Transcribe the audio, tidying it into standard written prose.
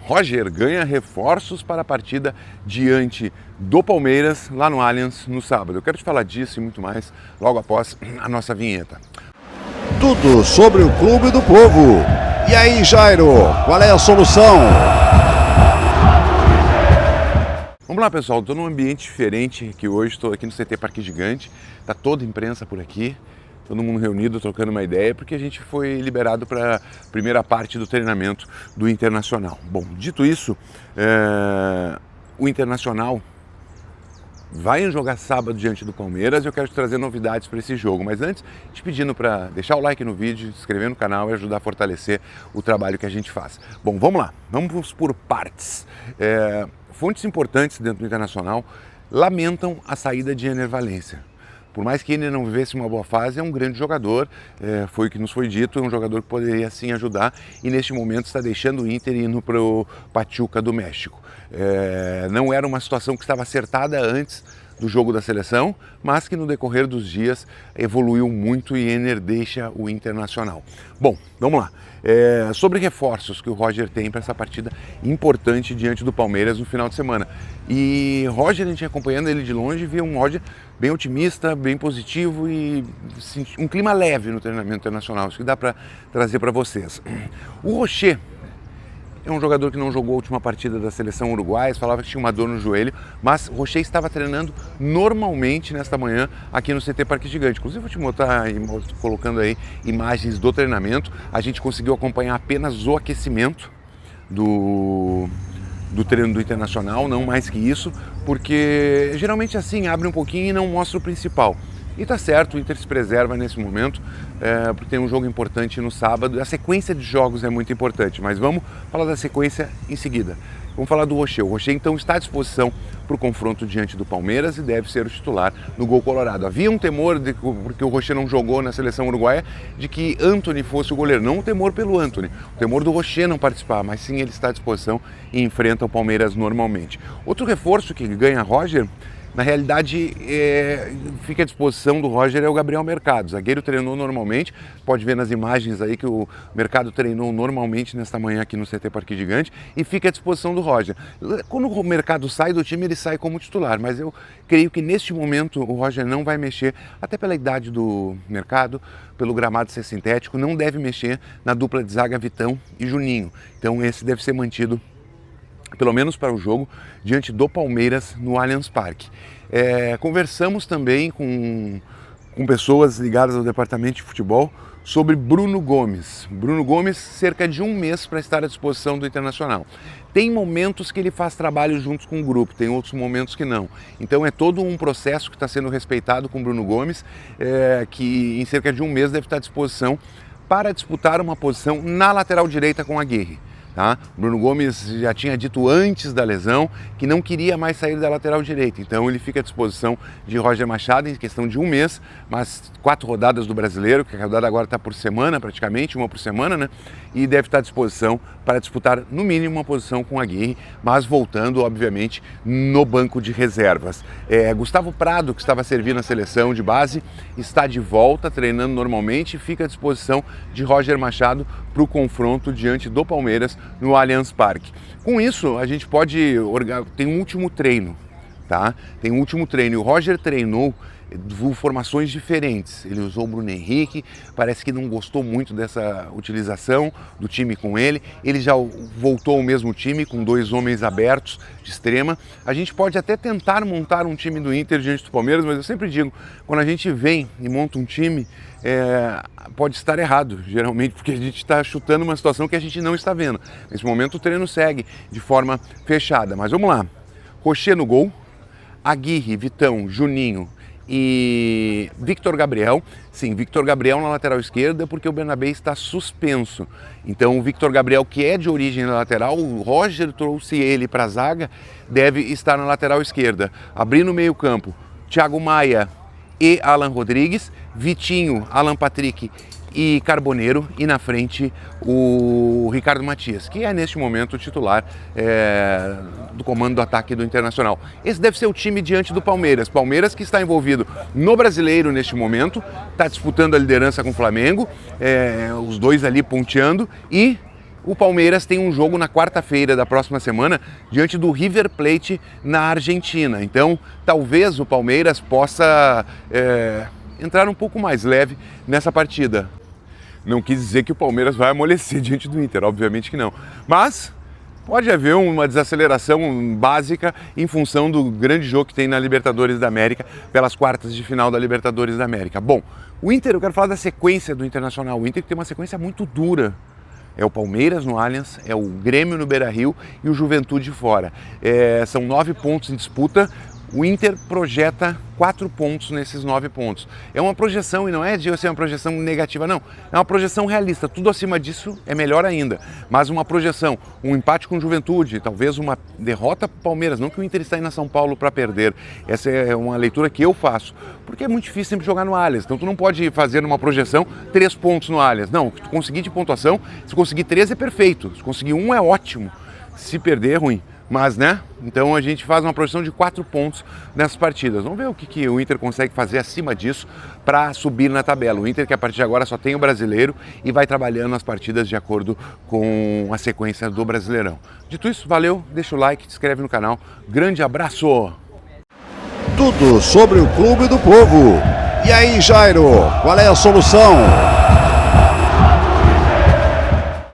Roger ganha reforços para a partida diante do Palmeiras lá no Allianz no sábado. Eu quero te falar disso e muito mais logo após a nossa vinheta. Tudo sobre o Clube do Povo. E aí, Jairo, qual é a solução? Vamos lá, pessoal, estou num ambiente diferente aqui hoje, estou aqui no CT Parque Gigante, está toda a imprensa por aqui, todo mundo reunido, trocando uma ideia, porque a gente foi liberado para a primeira parte do treinamento do Internacional. Bom, dito isso, o Internacional vai jogar sábado diante do Palmeiras e eu quero te trazer novidades para esse jogo. Mas antes, te pedindo para deixar o like no vídeo, se inscrever no canal e ajudar a fortalecer o trabalho que a gente faz. Bom, vamos lá, vamos por partes. Fontes importantes dentro do Internacional lamentam a saída de Ener Valencia. Por mais que ele não vivesse uma boa fase, é um grande jogador, foi o que nos foi dito, é um jogador que poderia sim ajudar e neste momento está deixando o Inter e indo para o Pachuca do México. Não era uma situação que estava acertada antes do jogo da seleção, mas que no decorrer dos dias evoluiu muito e Ener deixa o Internacional. Bom, vamos lá. Sobre reforços que o Roger tem para essa partida importante diante do Palmeiras no final de semana. E Roger, a gente acompanhando ele de longe, vê um Roger bem otimista, bem positivo e um clima leve no treinamento internacional. Isso que dá para trazer para vocês. O Rocher é um jogador que não jogou a última partida da seleção uruguaia, falava que tinha uma dor no joelho, mas o Rocher estava treinando normalmente nesta manhã aqui no CT Parque Gigante. Inclusive vou te mostrar, colocando aí imagens do treinamento, a gente conseguiu acompanhar apenas o aquecimento do treino do Internacional, não mais que isso, porque geralmente assim abre um pouquinho e não mostra o principal. E tá certo, o Inter se preserva nesse momento, porque tem um jogo importante no sábado. A sequência de jogos é muito importante, mas vamos falar da sequência em seguida. Vamos falar do Rocher. O Rocher então está à disposição para o confronto diante do Palmeiras e deve ser o titular no Gol Colorado. Havia um temor, porque o Rocher não jogou na seleção uruguaia, de que Antony fosse o goleiro. Não o temor pelo Antony, o temor do Rocher não participar, mas sim ele está à disposição e enfrenta o Palmeiras normalmente. Outro reforço que ganha Roger, na realidade, fica à disposição do Roger é o Gabriel Mercado. O zagueiro treinou normalmente, pode ver nas imagens aí que o Mercado treinou normalmente nesta manhã aqui no CT Parque Gigante e fica à disposição do Roger. Quando o Mercado sai do time, ele sai como titular, mas eu creio que neste momento o Roger não vai mexer, até pela idade do Mercado, pelo gramado ser sintético, não deve mexer na dupla de zaga Vitão e Juninho. Então esse deve ser mantido pelo menos para o jogo, diante do Palmeiras no Allianz Parque. Conversamos também com pessoas ligadas ao departamento de futebol sobre Bruno Gomes. Bruno Gomes, cerca de um mês para estar à disposição do Internacional. Tem momentos que ele faz trabalho juntos com o grupo, tem outros momentos que não. Então é todo um processo que está sendo respeitado com Bruno Gomes, que em cerca de um mês deve estar à disposição para disputar uma posição na lateral direita com a Aguirre. Tá? Bruno Gomes já tinha dito antes da lesão que não queria mais sair da lateral direita, então ele fica à disposição de Roger Machado em questão de um mês, mas 4 rodadas do Brasileiro, que a rodada agora está por semana praticamente, uma por semana, né? E deve estar à disposição para disputar no mínimo uma posição com a Aguirre, mas voltando obviamente no banco de reservas. Gustavo Prado, que estava servindo a seleção de base, está de volta, treinando normalmente e fica à disposição de Roger Machado para o confronto diante do Palmeiras no Allianz Parque. Com isso, a gente pode... Tem um último treino, tá? Tem um último treino. O Roger treinou formações diferentes. Ele usou o Bruno Henrique, parece que não gostou muito dessa utilização do time com ele. Ele já voltou ao mesmo time com 2 homens abertos de extrema. A gente pode até tentar montar um time do Inter diante do Palmeiras, mas eu sempre digo, quando a gente vem e monta um time, pode estar errado, geralmente, porque a gente está chutando uma situação que a gente não está vendo. Nesse momento o treino segue de forma fechada, mas vamos lá. Rocher no gol, Aguirre, Vitão, Juninho e Victor Gabriel. Sim, Victor Gabriel na lateral esquerda, porque o Bernabé está suspenso. Então o Victor Gabriel, que é de origem na lateral, o Roger trouxe ele para a zaga, deve estar na lateral esquerda. Abrindo o meio campo, Thiago Maia e Alan Rodrigues, Vitinho, Alan Patrick e Carboneiro, e na frente o Ricardo Matias, que é neste momento o titular do comando do ataque do Internacional. Esse deve ser o time diante do Palmeiras. Palmeiras que está envolvido no Brasileiro neste momento, está disputando a liderança com o Flamengo, os dois ali ponteando, e O Palmeiras tem um jogo na quarta-feira da próxima semana diante do River Plate na Argentina. Então, talvez o Palmeiras possa entrar um pouco mais leve nessa partida. Não quis dizer que o Palmeiras vai amolecer diante do Inter, obviamente que não. Mas pode haver uma desaceleração básica em função do grande jogo que tem na Libertadores da América, pelas quartas de final da Libertadores da América. Bom, o Inter, eu quero falar da sequência do Internacional. O Inter tem uma sequência muito dura. É o Palmeiras no Allianz, é o Grêmio no Beira-Rio e o Juventude fora. São 9 pontos em disputa. O Inter projeta 4 pontos nesses 9 pontos. É uma projeção e não é de ser uma projeção negativa, não. É uma projeção realista. Tudo acima disso é melhor ainda. Mas uma projeção, um empate com o Juventude, talvez uma derrota para o Palmeiras. Não que o Inter está indo a São Paulo para perder. Essa é uma leitura que eu faço. Porque é muito difícil sempre jogar no Allianz. Então tu não pode fazer numa projeção 3 pontos no Allianz. Não, tu conseguir de pontuação, se conseguir 3 é perfeito. Se conseguir 1 é ótimo. Se perder é ruim. Mas, né? Então a gente faz uma projeção de 4 pontos nessas partidas. Vamos ver o que o Inter consegue fazer acima disso para subir na tabela. O Inter que a partir de agora só tem o Brasileiro e vai trabalhando as partidas de acordo com a sequência do Brasileirão. Dito isso, valeu, deixa o like, se inscreve no canal. Grande abraço! Tudo sobre o Clube do Povo. E aí, Jairo, qual é a solução?